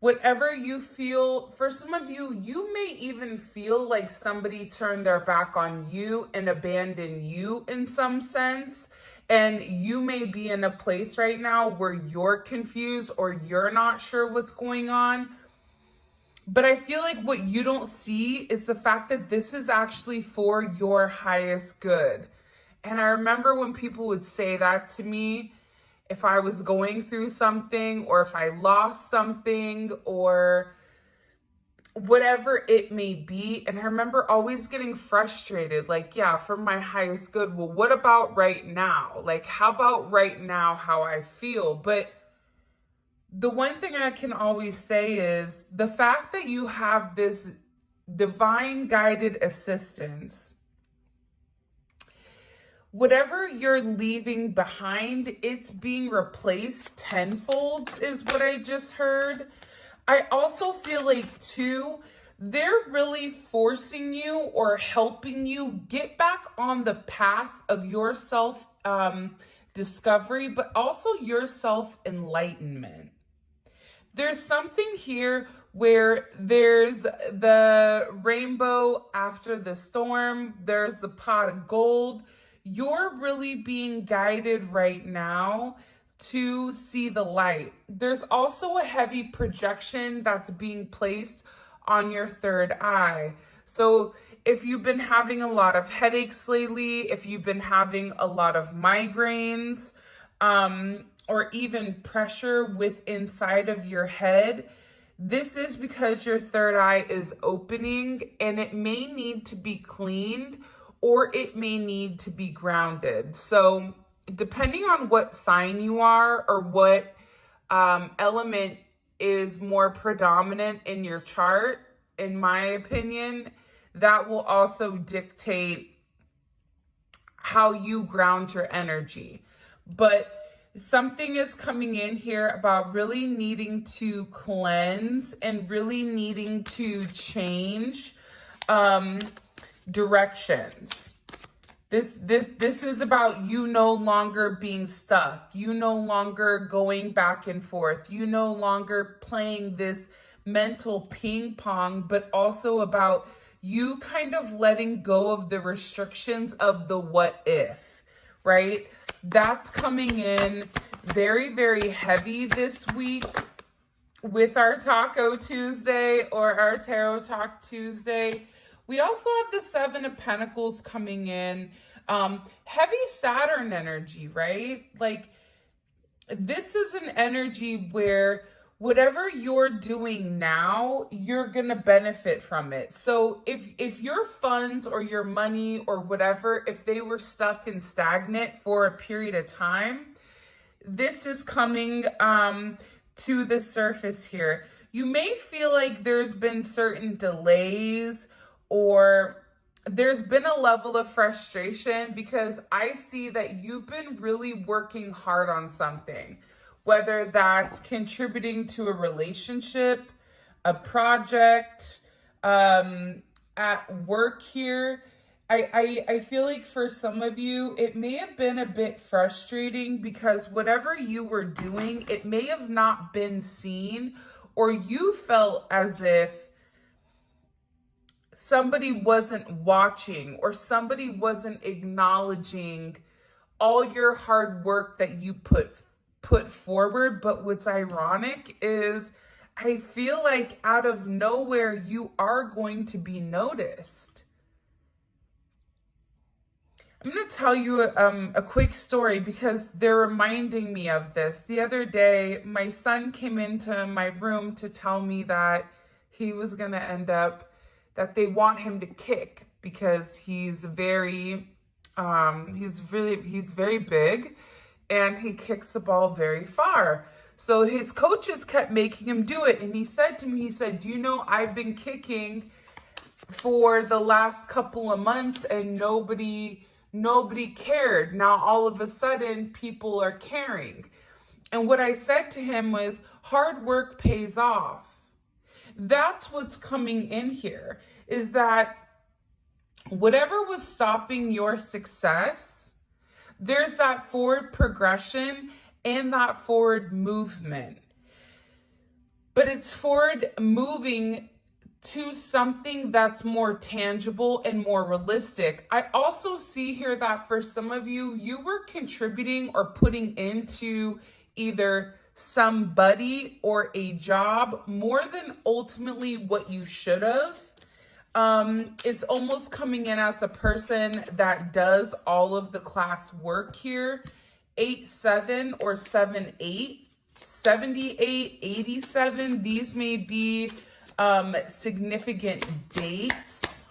whatever you feel, for some of you, you may even feel like somebody turned their back on you and abandoned you in some sense. And you may be in a place right now where you're confused or you're not sure what's going on. But I feel like what you don't see is the fact that this is actually for your highest good. And I remember when people would say that to me, if I was going through something or if I lost something or whatever it may be. And I remember always getting frustrated, like, yeah, for my highest good. Well, what about right now? Like, how about right now, how I feel? But the one thing I can always say is the fact that you have this divine guided assistance, whatever you're leaving behind, it's being replaced tenfold is what I just heard. I also feel like too, they're really forcing you or helping you get back on the path of your self discovery, but also your self enlightenment. There's something here where there's the rainbow after the storm, there's the pot of gold. You're really being guided right now to see the light. There's also a heavy projection that's being placed on your third eye. So if you've been having a lot of headaches lately, if you've been having a lot of migraines, or even pressure with inside of your head, this is because your third eye is opening and it may need to be cleaned or it may need to be grounded. So depending on what sign you are or what element is more predominant in your chart, in my opinion, that will also dictate how you ground your energy. But something is coming in here about really needing to cleanse and really needing to change directions. This is about you no longer being stuck. You no longer going back and forth. You no longer playing this mental ping pong, but also about you kind of letting go of the restrictions of the what if, right? That's coming in very, very heavy this week with our Taco Tuesday or our Tarot Talk Tuesday. We also have the Seven of Pentacles coming in. Heavy Saturn energy, right? Like, this is an energy where whatever you're doing now, you're gonna benefit from it. So if your funds or your money or whatever, if they were stuck and stagnant for a period of time, this is coming to the surface here. You may feel like there's been certain delays or there's been a level of frustration because I see that you've been really working hard on something, whether that's contributing to a relationship, a project, at work here. I feel like for some of you, it may have been a bit frustrating because whatever you were doing, it may have not been seen, or you felt as if somebody wasn't watching or somebody wasn't acknowledging all your hard work that you put forward. But what's ironic is I feel like out of nowhere, you are going to be noticed. I'm going to tell you a quick story because they're reminding me of this. The other day, my son came into my room to tell me that he was going to end up, that they want him to kick because he's very big and he kicks the ball very far. So his coaches kept making him do it. And he said to me, he said, do you know, I've been kicking for the last couple of months and nobody cared. Now, all of a sudden, people are caring. And what I said to him was, hard work pays off. That's what's coming in here, is that whatever was stopping your success, there's that forward progression and that forward movement. but it's forward moving to something that's more tangible and more realistic. I also see here that for some of you, you were contributing or putting into either somebody or a job more than ultimately what you should have. It's almost coming in as a person that does all of the class work here. 8-7 or 7-8, 78, 87. These may be significant dates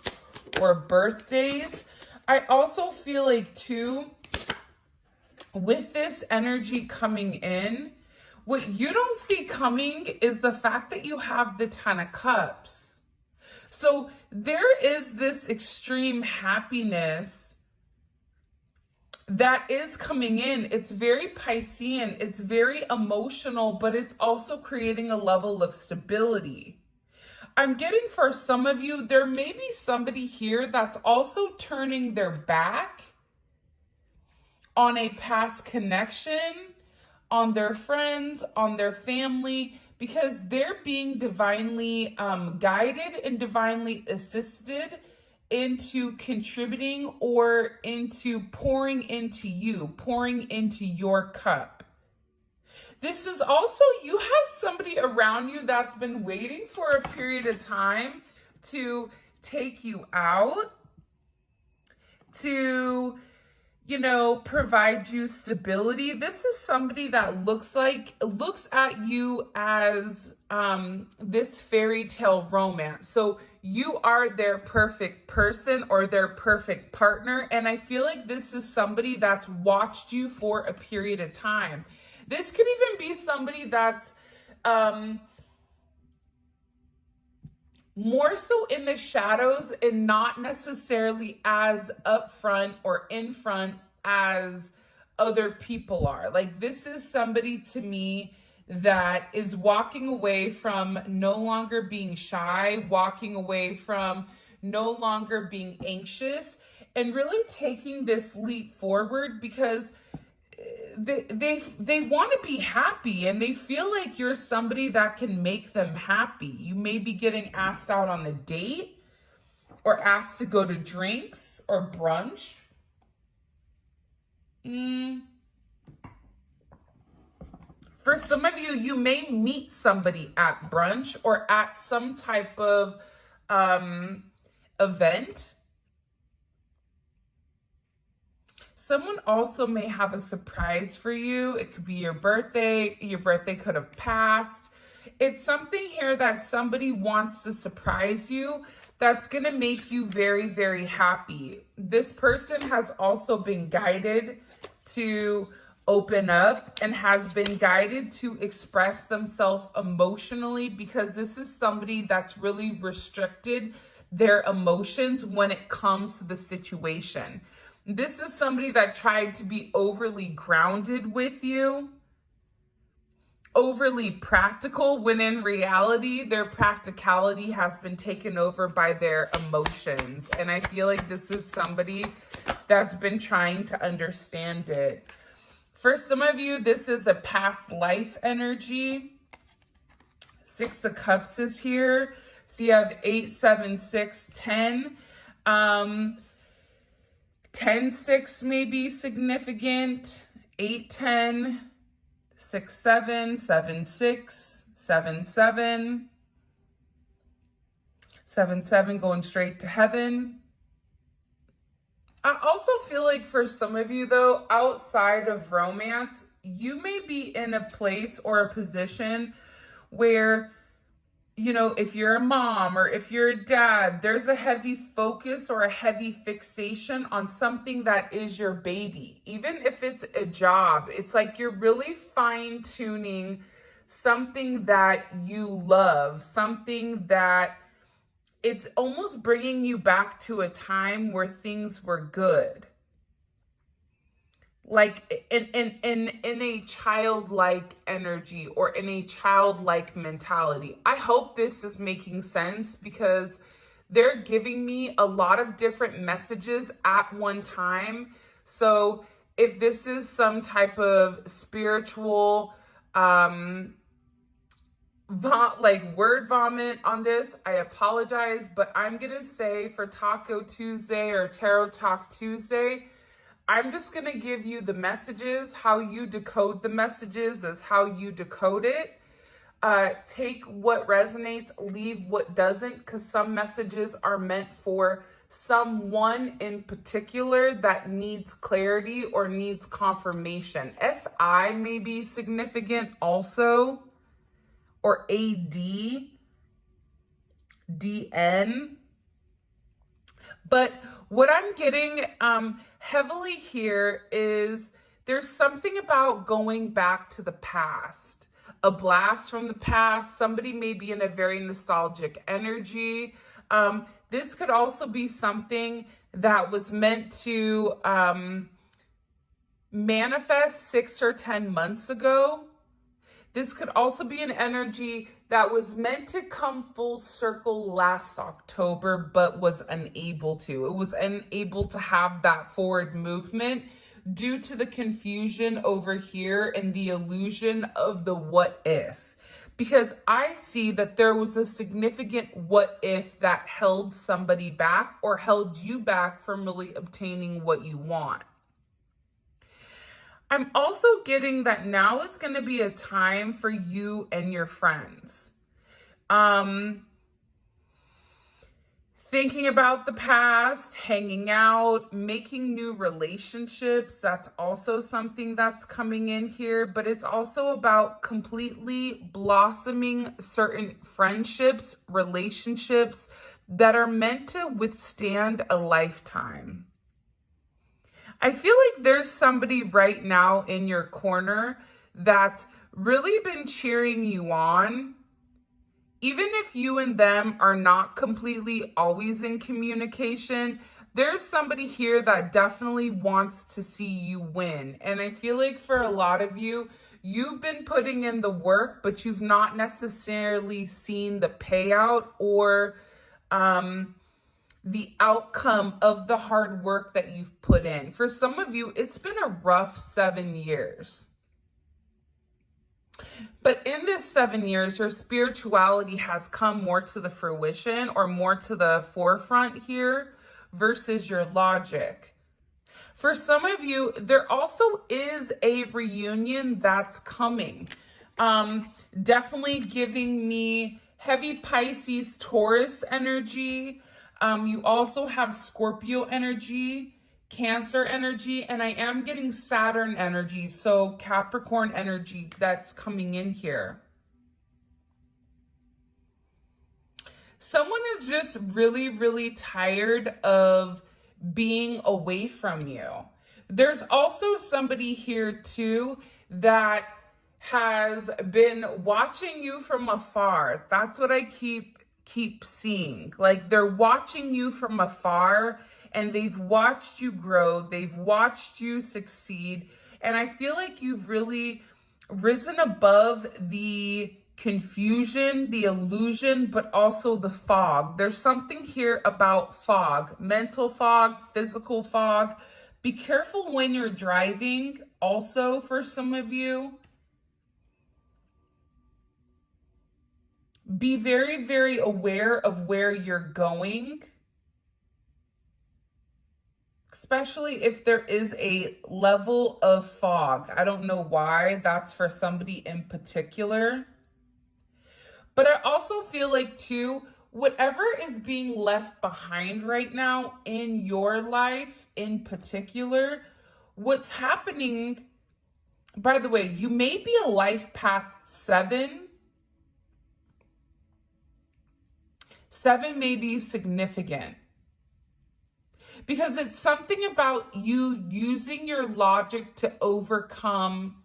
or birthdays. I also feel like too, with this energy coming in, what you don't see coming is the fact that you have the 10 of Cups. So there is this extreme happiness that is coming in. It's very Piscean, it's very emotional, but it's also creating a level of stability. I'm getting for some of you, there may be somebody here that's also turning their back on a past connection, on their friends, on their family, because they're being divinely guided and divinely assisted into contributing or into pouring into you, pouring into your cup. This is also, you have somebody around you that's been waiting for a period of time to take you out, to, you know, provide you stability. This is somebody that looks at you as this fairy tale romance. So you are their perfect person or their perfect partner. And I feel like this is somebody that's watched you for a period of time. This could even be somebody that's more so in the shadows and not necessarily as upfront or in front as other people are. Like, this is somebody to me that is walking away from no longer being shy, walking away from no longer being anxious, and really taking this leap forward because they want to be happy and they feel like you're somebody that can make them happy. You may be getting asked out on a date or asked to go to drinks or brunch. For some of you, you may meet somebody at brunch or at some type of event. Someone also may have a surprise for you. It could be your birthday. Your birthday could have passed. It's something here that somebody wants to surprise you that's going to make you very, very happy. This person has also been guided to open up and has been guided to express themselves emotionally, because this is somebody that's really restricted their emotions when it comes to the situation. This is somebody that tried to be overly grounded with you, overly practical, when in reality, their practicality has been taken over by their emotions. And I feel like this is somebody that's been trying to understand it. For some of you, this is a past life energy. 6 of Cups is here. So you have 8, 7, 6, 10. 10-6 may be significant. 8-10, 6-7, 7-6, 7-7, 7-7 going straight to heaven. I also feel like for some of you though, outside of romance, you may be in a place or a position where, you know, if you're a mom or if you're a dad, there's a heavy focus or a heavy fixation on something that is your baby. Even if it's a job, it's like you're really fine-tuning something that you love, something that it's almost bringing you back to a time where things were good. Like in a childlike energy or in a childlike mentality. I hope this is making sense, because they're giving me a lot of different messages at one time. So if this is some type of spiritual like word vomit on this, I apologize, but I'm gonna say for Taco Tuesday or Tarot Talk Tuesday, I'm just gonna give you the messages. How you decode the messages is how you decode it. Take what resonates, leave what doesn't, because some messages are meant for someone in particular that needs clarity or needs confirmation. SI may be significant also, or AD, DN. But what I'm getting heavily here is there's something about going back to the past, a blast from the past. Somebody may be in a very nostalgic energy. This could also be something that was meant to manifest 6 or 10 months ago. This could also be an energy that was meant to come full circle last October, but was unable to. It was unable to have that forward movement due to the confusion over here and the illusion of the what if. Because I see that there was a significant what if that held somebody back or held you back from really obtaining what you want. I'm also getting that now is going to be a time for you and your friends. Thinking about the past, hanging out, making new relationships. That's also something that's coming in here, but it's also about completely blossoming certain friendships, relationships that are meant to withstand a lifetime. I feel like there's somebody right now in your corner that's really been cheering you on. Even if you and them are not completely always in communication, there's somebody here that definitely wants to see you win. And I feel like for a lot of you, you've been putting in the work, but you've not necessarily seen the payout or the outcome of the hard work that you've put in. For some of you, it's been a rough 7 years. But in this 7 years, your spirituality has come more to the fruition or more to the forefront here versus your logic. For some of you, there also is a reunion that's coming. Definitely giving me heavy Pisces, Taurus energy. You also have Scorpio energy, Cancer energy, and I am getting Saturn energy, so Capricorn energy that's coming in here. Someone is just really, really tired of being away from you. There's also somebody here too that has been watching you from afar. That's what I keep seeing. Like they're watching you from afar and they've watched you grow. They've watched you succeed. And I feel like you've really risen above the confusion, the illusion, but also the fog. There's something here about fog, mental fog, physical fog. Be careful when you're driving also for some of you. Be very, very aware of where you're going, especially if there is a level of fog. I don't know why that's for somebody in particular. But I also feel like too, whatever is being left behind right now in your life in particular, what's happening, by the way, you may be a life path 7. 7 may be significant because it's something about you using your logic to overcome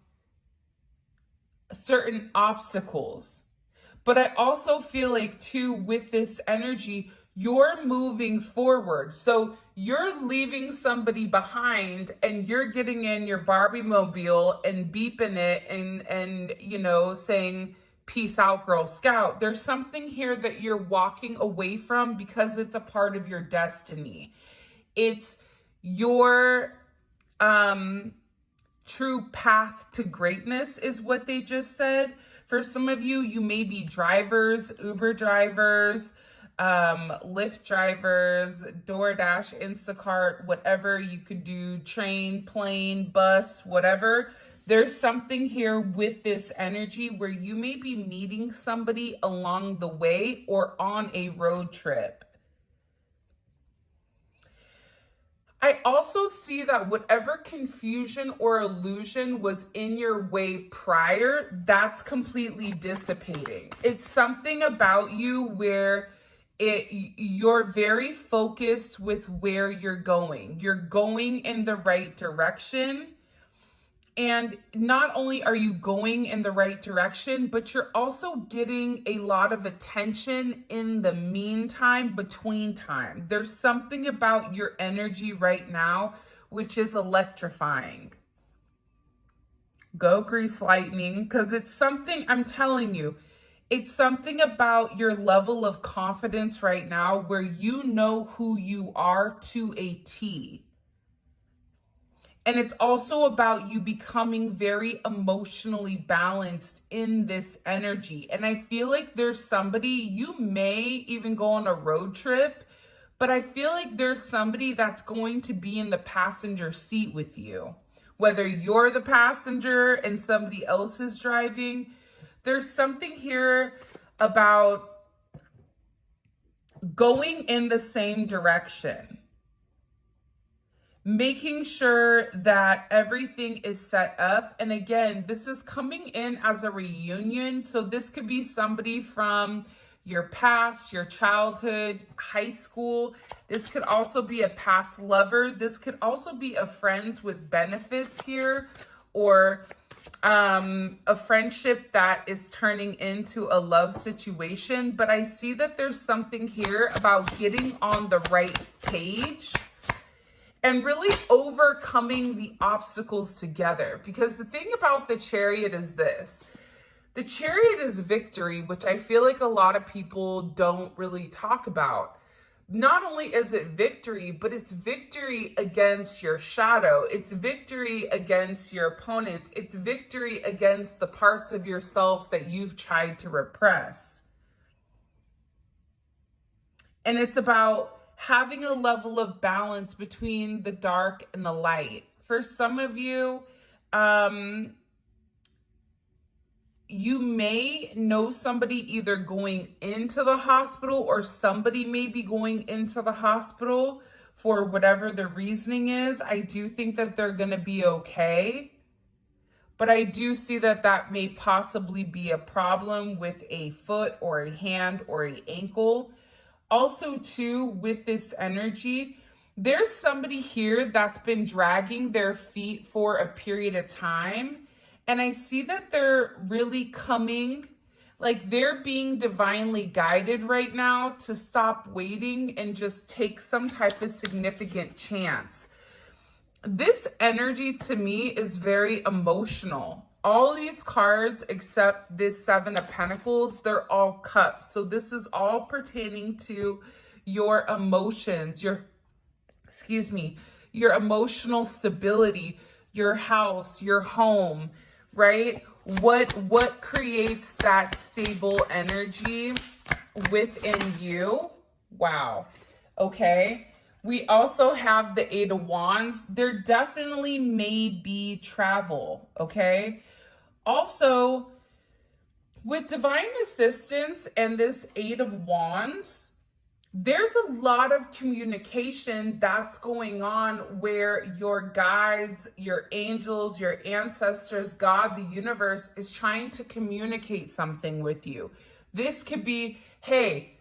certain obstacles. But I also feel like too, with this energy, you're moving forward. So you're leaving somebody behind and you're getting in your Barbie mobile and beeping it and you know, saying, peace out, Girl Scout. There's something here that you're walking away from because it's a part of your destiny. It's your true path to greatness is what they just said. For some of you, you may be drivers, Uber drivers, Lyft drivers, DoorDash, Instacart, whatever you could do, train, plane, bus, whatever. There's something here with this energy where you may be meeting somebody along the way or on a road trip. I also see that whatever confusion or illusion was in your way prior, that's completely dissipating. It's something about you where you're very focused with where you're going. You're going in the right direction. And not only are you going in the right direction, but you're also getting a lot of attention in the meantime, between time. There's something about your energy right now, which is electrifying. Go Grease Lightning, because it's something, I'm telling you, it's something about your level of confidence right now where you know who you are to a T. And it's also about you becoming very emotionally balanced in this energy. And I feel like there's somebody, you may even go on a road trip, but I feel like there's somebody that's going to be in the passenger seat with you. Whether you're the passenger and somebody else is driving, there's something here about going in the same direction. Making sure that everything is set up. And again, this is coming in as a reunion. So this could be somebody from your past, your childhood, high school. This could also be a past lover. This could also be a friends with benefits here, or a friendship that is turning into a love situation. But I see that there's something here about getting on the right page and really overcoming the obstacles together. Because the thing about the Chariot is this. The Chariot is victory, which I feel like a lot of people don't really talk about. Not only is it victory, but it's victory against your shadow. It's victory against your opponents. It's victory against the parts of yourself that you've tried to repress. And it's about having a level of balance between the dark and the light. For some of you, you may know somebody either going into the hospital, or somebody may be going into the hospital for whatever the reasoning is. I do think that they're going to be okay. But I do see that that may possibly be a problem with a foot or a hand or an ankle. Also, too, with this energy, there's somebody here that's been dragging their feet for a period of time. And I see that they're really coming, like they're being divinely guided right now to stop waiting and just take some type of significant chance. This energy to me is very emotional. All these cards except this Seven of Pentacles, they're all cups. So this is all pertaining to your emotions, your emotional stability, your house, your home, right? What creates that stable energy within you? Wow. Okay. We also have the Eight of Wands. There definitely may be travel, okay? Also, with divine assistance and this Eight of Wands, there's a lot of communication that's going on where your guides, your angels, your ancestors, God, the universe is trying to communicate something with you. This could be, hey,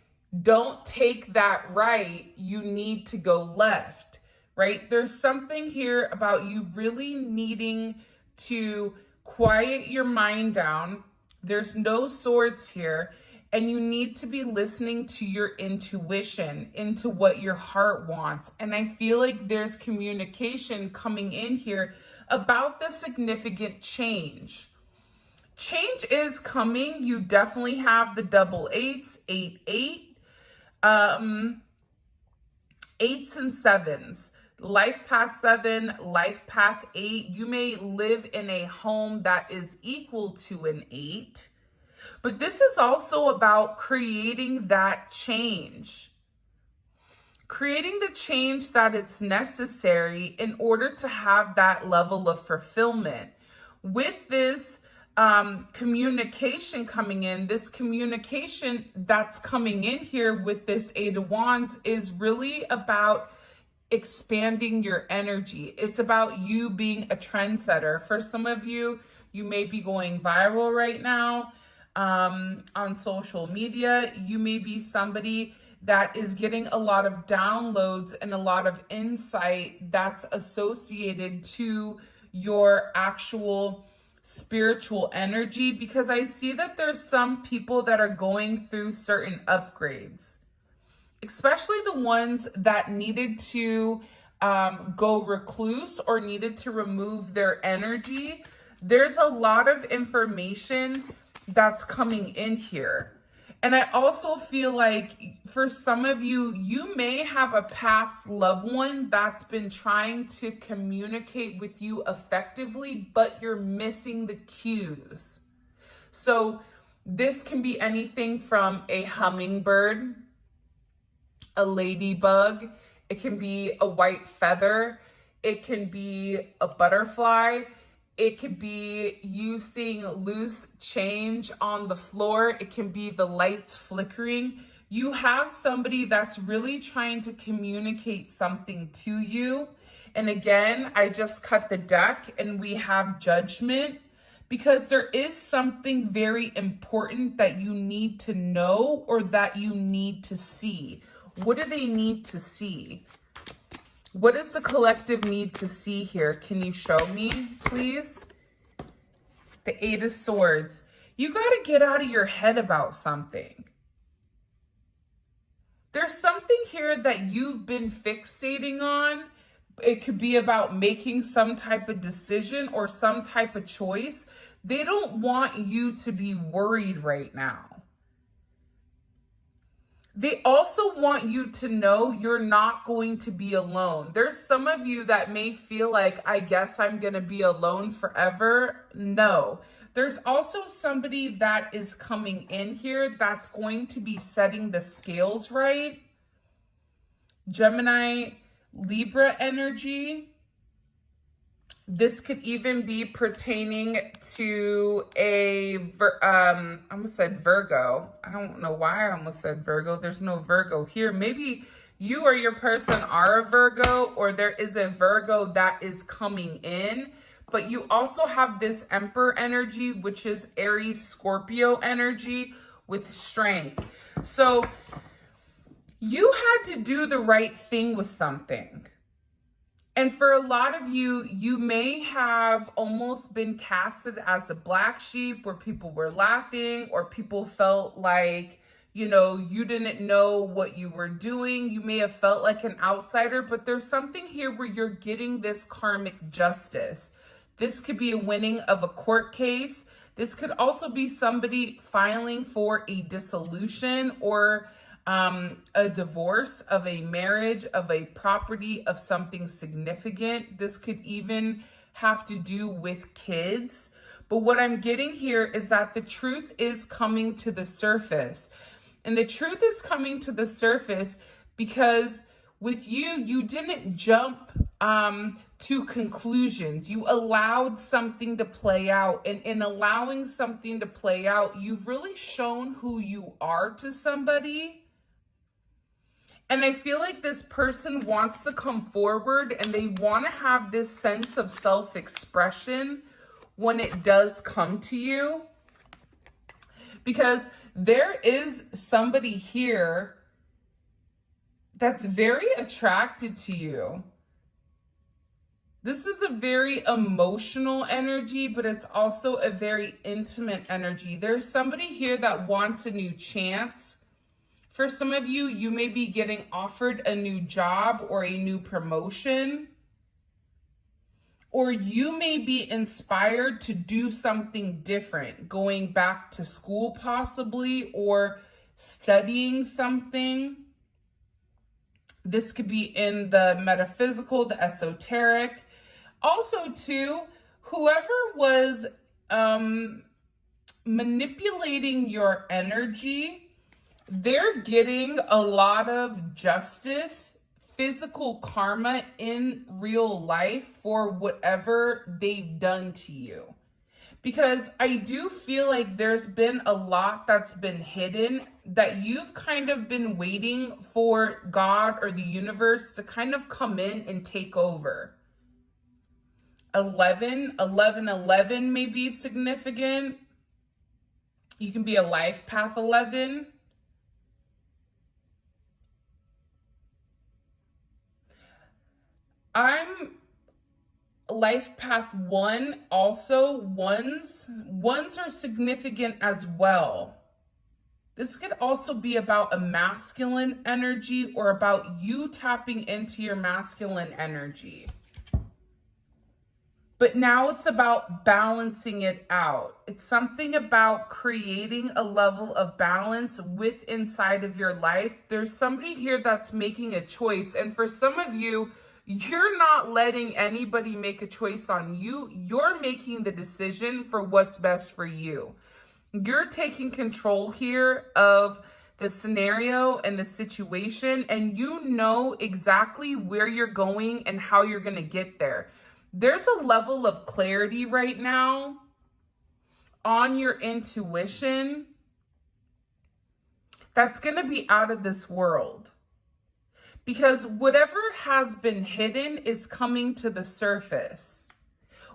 don't take that right, you need to go left, right? There's something here about you really needing to quiet your mind down. There's no swords here. And you need to be listening to your intuition, into what your heart wants. And I feel like there's communication coming in here about the significant change. Change is coming. You definitely have the double eights, 8-8. Eights and sevens, life path 7, life path 8. You may live in a home that is equal to an 8. But this is also about creating that change. Creating the change that it's necessary in order to have that level of fulfillment. With this communication coming in, this communication that's coming in here with this Eight of Wands is really about expanding your energy. It's about you being a trendsetter. For some of you, you may be going viral right now on social media. You may be somebody that is getting a lot of downloads and a lot of insight that's associated to your actual spiritual energy, because I see that there's some people that are going through certain upgrades, especially the ones that needed to go recluse or needed to remove their energy. There's a lot of information that's coming in here. And I also feel like for some of you, you may have a past loved one that's been trying to communicate with you effectively, but you're missing the cues. So this can be anything from a hummingbird, a ladybug, it can be a white feather, it can be a butterfly, it could be you seeing loose change on the floor, it can be the lights flickering. You have somebody that's really trying to communicate something to you. And again, I just cut the deck and we have Judgment, because there is something very important that you need to know or that you need to see. What do they need to see? What does the collective need to see here? Can you show me, please? The Eight of Swords. You got to get out of your head about something. There's something here that you've been fixating on. It could be about making some type of decision or some type of choice. They don't want you to be worried right now. They also want you to know you're not going to be alone. There's some of you that may feel like, I guess I'm going to be alone forever. No. There's also somebody that is coming in here that's going to be setting the scales right. Gemini, Libra energy. This could even be pertaining to I almost said Virgo. I don't know why I almost said Virgo. There's no Virgo here. Maybe you or your person are a Virgo, or there is a Virgo that is coming in. But you also have this Emperor energy, which is Aries, Scorpio energy with strength. So you had to do the right thing with something. And for a lot of you, you may have almost been casted as a black sheep, where people were laughing or people felt like, you know, you didn't know what you were doing. You may have felt like an outsider, but there's something here where you're getting this karmic justice. This could be a winning of a court case. This could also be somebody filing for a dissolution or a divorce of a marriage, of a property, of something significant. This could even have to do with kids. But what I'm getting here is that the truth is coming to the surface. And the truth is coming to the surface because with you, you didn't jump to conclusions. You allowed something to play out. And in allowing something to play out, you've really shown who you are to somebody. And I feel like this person wants to come forward and they want to have this sense of self-expression when it does come to you. Because there is somebody here that's very attracted to you. This is a very emotional energy, but it's also a very intimate energy. There's somebody here that wants a new chance. For some of you, you may be getting offered a new job or a new promotion. Or you may be inspired to do something different, going back to school possibly, or studying something. This could be in the metaphysical, the esoteric. Also, too, whoever was manipulating your energy. They're getting a lot of justice, physical karma in real life for whatever they've done to you. Because I do feel like there's been a lot that's been hidden that you've kind of been waiting for God or the universe to kind of come in and take over. 11 may be significant. You can be a life path 11. I'm life path 1 also. Ones are significant as well. This could also be about a masculine energy or about you tapping into your masculine energy. But now it's about balancing it out. It's something about creating a level of balance with inside of your life. There's somebody here that's making a choice. And for some of you, you're not letting anybody make a choice on you. You're making the decision for what's best for you. You're taking control here of the scenario and the situation, and you know exactly where you're going and how you're going to get there. There's a level of clarity right now on your intuition that's going to be out of this world. Because whatever has been hidden is coming to the surface.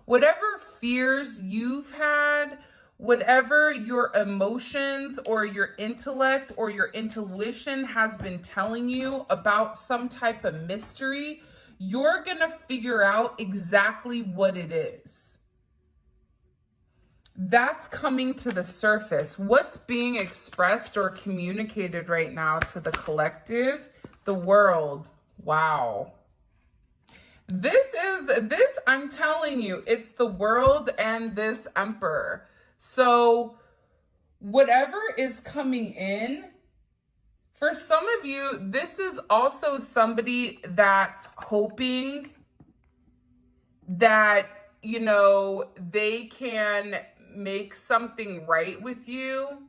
Whatever fears you've had, whatever your emotions or your intellect or your intuition has been telling you about some type of mystery, you're going to figure out exactly what it is. That's coming to the surface. What's being expressed or communicated right now to the collective, the world. Wow. This, I'm telling you, it's the world and this emperor. So whatever is coming in, for some of you, this is also somebody that's hoping that, you know, they can make something right with you.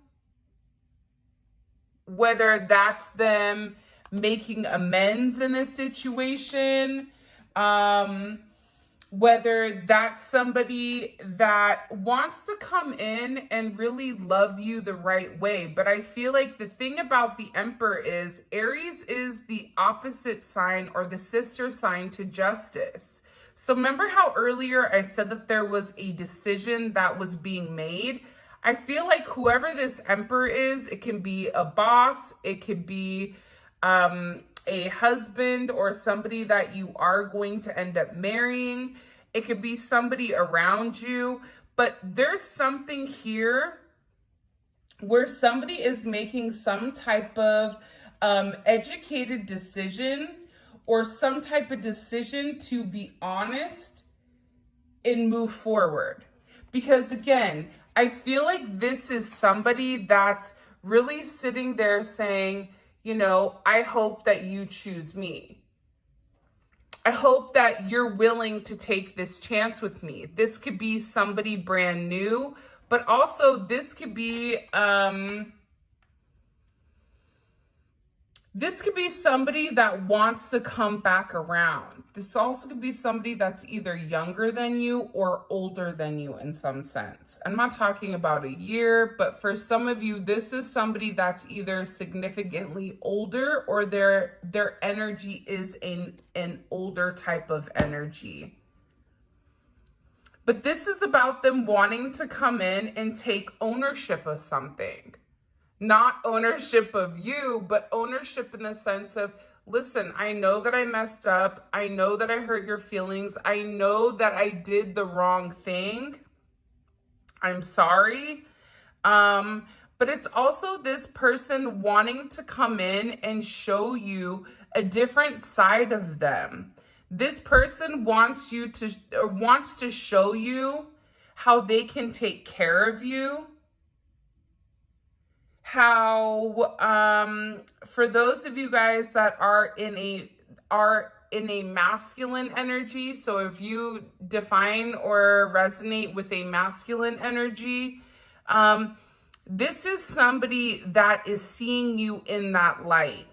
Whether that's them making amends in a situation, whether that's somebody that wants to come in and really love you the right way. But I feel like the thing about the Emperor is Aries is the opposite sign or the sister sign to Justice. So remember how earlier I said that there was a decision that was being made? I feel like whoever this Emperor is, it can be a boss, it could be a husband or somebody that you are going to end up marrying. It could be somebody around you, but there's something here where somebody is making some type of educated decision or some type of decision to be honest and move forward. Because again, I feel like this is somebody that's really sitting there saying, you know, I hope that you choose me. I hope that you're willing to take this chance with me. This could be somebody brand new, but also this could be somebody that wants to come back around. This also could be somebody that's either younger than you or older than you in some sense. I'm not talking about a year, but for some of you, this is somebody that's either significantly older or their energy is an older type of energy. But this is about them wanting to come in and take ownership of something. Not ownership of you, but ownership in the sense of, listen, I know that I messed up. I know that I hurt your feelings. I know that I did the wrong thing. I'm sorry. But it's also this person wanting to come in and show you a different side of them. This person wants to show you how they can take care of you. How for those of you guys that are in a masculine energy, so if you define or resonate with a masculine energy, This is somebody that is seeing you in that light.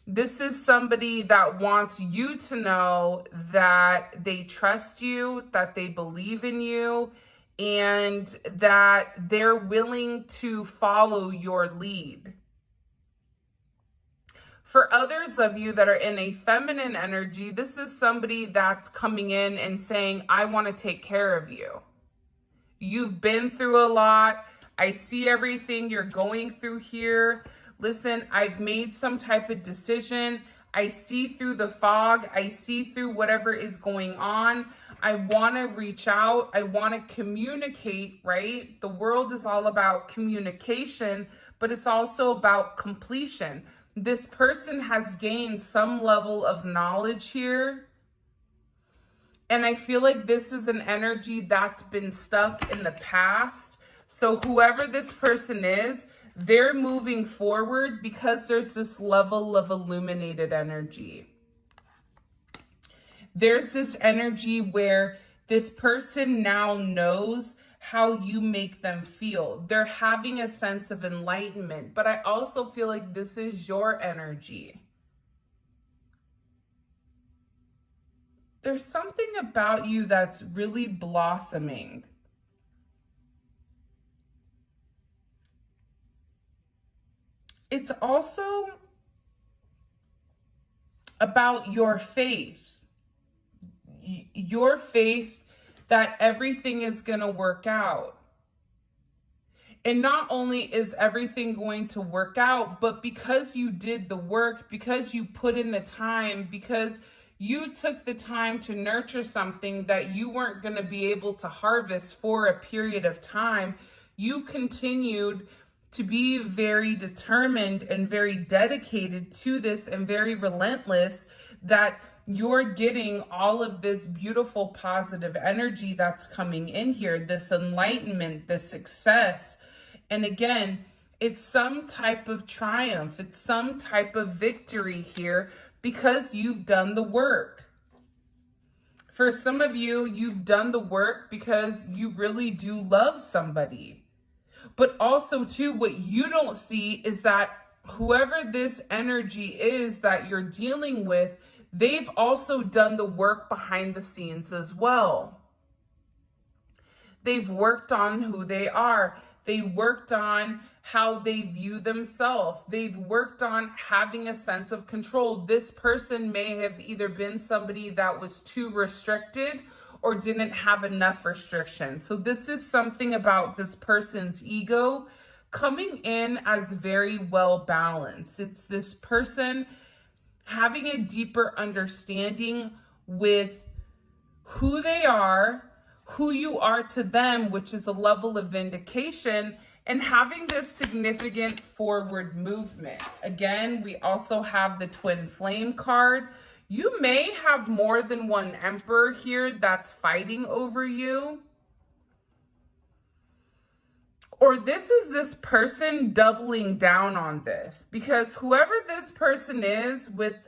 This is somebody that wants you to know that they trust you, that they believe in you, and that they're willing to follow your lead. For others of you that are in a feminine energy, this is somebody that's coming in and saying, I want to take care of you. You've been through a lot. I see everything you're going through here. Listen, I've made some type of decision. I see through the fog. I see through whatever is going on. I want to reach out. I want to communicate, right? The world is all about communication, but it's also about completion. This person has gained some level of knowledge here. And I feel like this is an energy that's been stuck in the past. So whoever this person is, they're moving forward because there's this level of illuminated energy. There's this energy where this person now knows how you make them feel. They're having a sense of enlightenment, but I also feel like this is your energy. There's something about you that's really blossoming. It's also about your faith. Your faith that everything is going to work out. And not only is everything going to work out, but because you did the work, because you put in the time, because you took the time to nurture something that you weren't going to be able to harvest for a period of time, you continued to be very determined and very dedicated to this and very relentless, that you're getting all of this beautiful positive energy that's coming in here, this enlightenment, this success. And again, it's some type of triumph. It's some type of victory here because you've done the work. For some of you, you've done the work because you really do love somebody. But also, too, what you don't see is that whoever this energy is that you're dealing with, they've also done the work behind the scenes as well. They've worked on who they are. They worked on how they view themselves. They've worked on having a sense of control. This person may have either been somebody that was too restricted or didn't have enough restriction. So this is something about this person's ego coming in as very well balanced. It's this person having a deeper understanding with who they are, who you are to them, which is a level of vindication, and having this significant forward movement. Again, we also have the twin flame card. You may have more than one emperor here that's fighting over you. Or this is this person doubling down on this, because whoever this person is with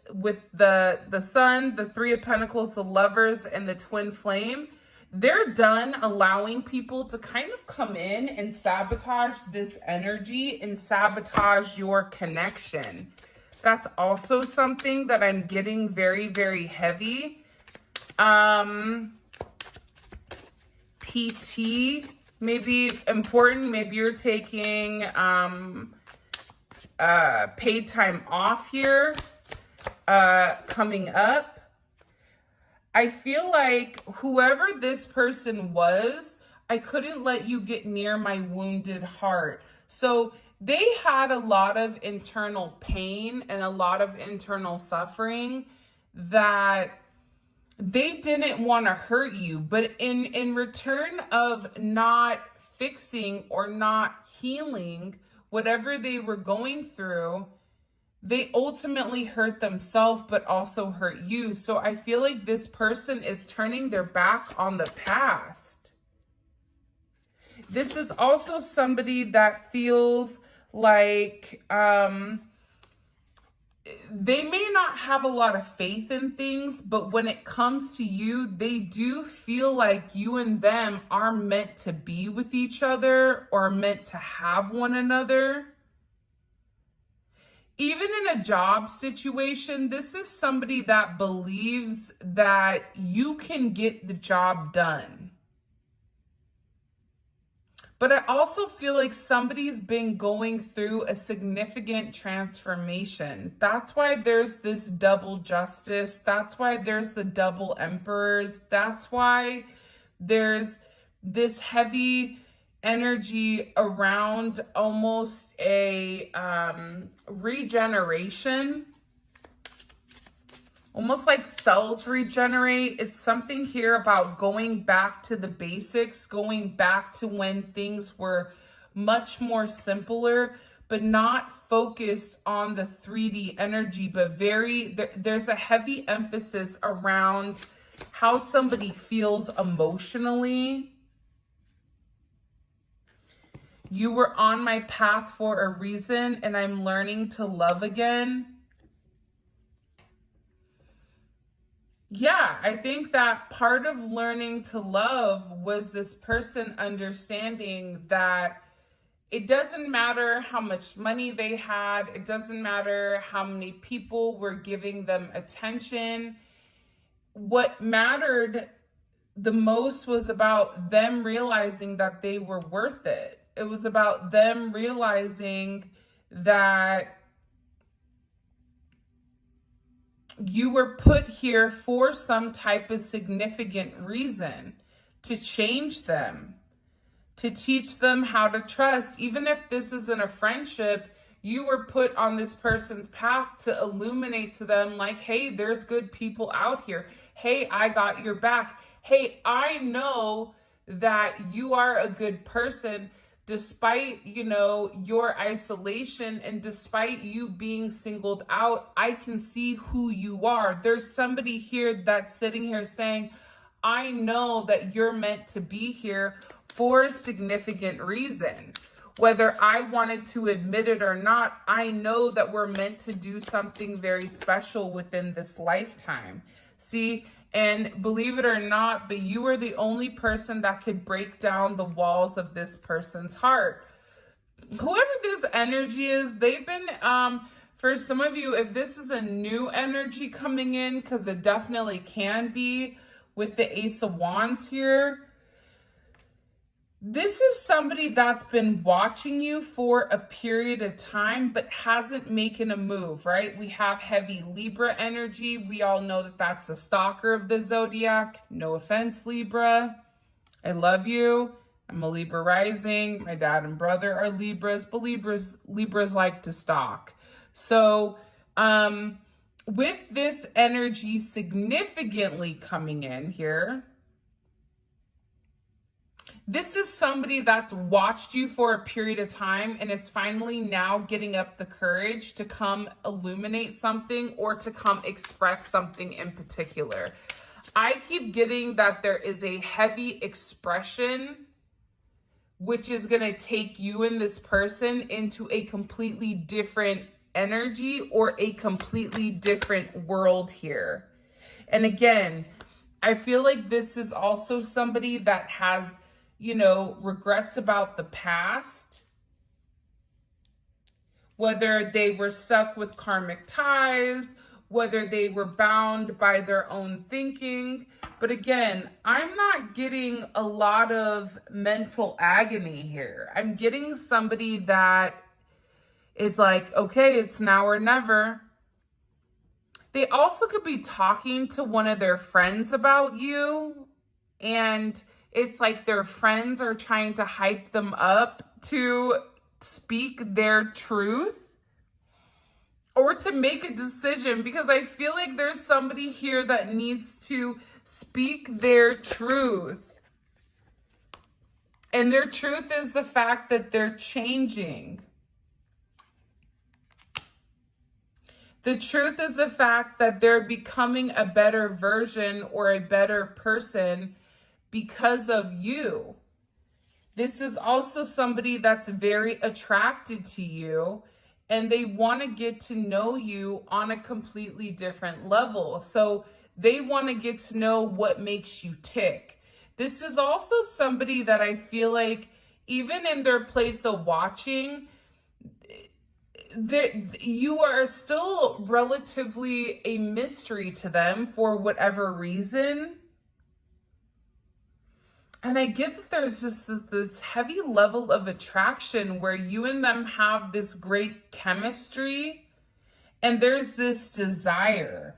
the Sun, the Three of Pentacles, the Lovers, and the Twin Flame, they're done allowing people to kind of come in and sabotage this energy and sabotage your connection. That's also something that I'm getting very, very heavy. PT may be important. Maybe you're taking paid time off here coming up. I feel like whoever this person was, I couldn't let you get near my wounded heart. So they had a lot of internal pain and a lot of internal suffering that they didn't want to hurt you. But in return of not fixing or not healing whatever they were going through, they ultimately hurt themselves, but also hurt you. So I feel like this person is turning their back on the past. This is also somebody that feels like they may not have a lot of faith in things, but when it comes to you, they do feel like you and them are meant to be with each other or meant to have one another. Even in a job situation, this is somebody that believes that you can get the job done. But I also feel like somebody's been going through a significant transformation. That's why there's this double justice. That's why there's the double emperors. That's why there's this heavy energy around almost a regeneration. Almost like cells regenerate. It's something here about going back to the basics, going back to when things were much more simpler, but not focused on the 3D energy, but there's a heavy emphasis around how somebody feels emotionally. You were on my path for a reason, and I'm learning to love again. Yeah, I think that part of learning to love was this person understanding that it doesn't matter how much money they had. It doesn't matter how many people were giving them attention. What mattered the most was about them realizing that they were worth it. It was about them realizing that you were put here for some type of significant reason, to change them, to teach them how to trust. Even if this isn't a friendship, you were put on this person's path to illuminate to them like, hey, there's good people out here. Hey, I got your back. Hey, I know that you are a good person. Despite, your isolation and despite you being singled out, I can see who you are. There's somebody here that's sitting here saying, I know that you're meant to be here for a significant reason. Whether I wanted to admit it or not, I know that we're meant to do something very special within this lifetime. See? And believe it or not, but you are the only person that could break down the walls of this person's heart. Whoever this energy is, they've been, for some of you, if this is a new energy coming in, because it definitely can be with the Ace of Wands here, this is somebody that's been watching you for a period of time, but hasn't making a move, right? We have heavy Libra energy. We all know that that's the stalker of the zodiac. No offense, Libra. I love you. I'm a Libra rising. My dad and brother are Libras, but Libras like to stalk. So, with this energy significantly coming in here, this is somebody that's watched you for a period of time and is finally now getting up the courage to come illuminate something or to come express something in particular. I keep getting that there is a heavy expression which is going to take you and this person into a completely different energy or a completely different world here. And again, I feel like this is also somebody that has regrets about the past, whether they were stuck with karmic ties, whether they were bound by their own thinking. But again, I'm not getting a lot of mental agony here. I'm getting somebody that is like, okay, it's now or never. They also could be talking to one of their friends about you, and it's like their friends are trying to hype them up to speak their truth or to make a decision, because I feel like there's somebody here that needs to speak their truth. And their truth is the fact that they're changing. The truth is the fact that they're becoming a better version or a better person because of you. This is also somebody that's very attracted to you and they want to get to know you on a completely different level. So they want to get to know what makes you tick. This is also somebody that I feel like, even in their place of watching, you are still relatively a mystery to them for whatever reason. And I get that there's just this heavy level of attraction where you and them have this great chemistry, and there's this desire.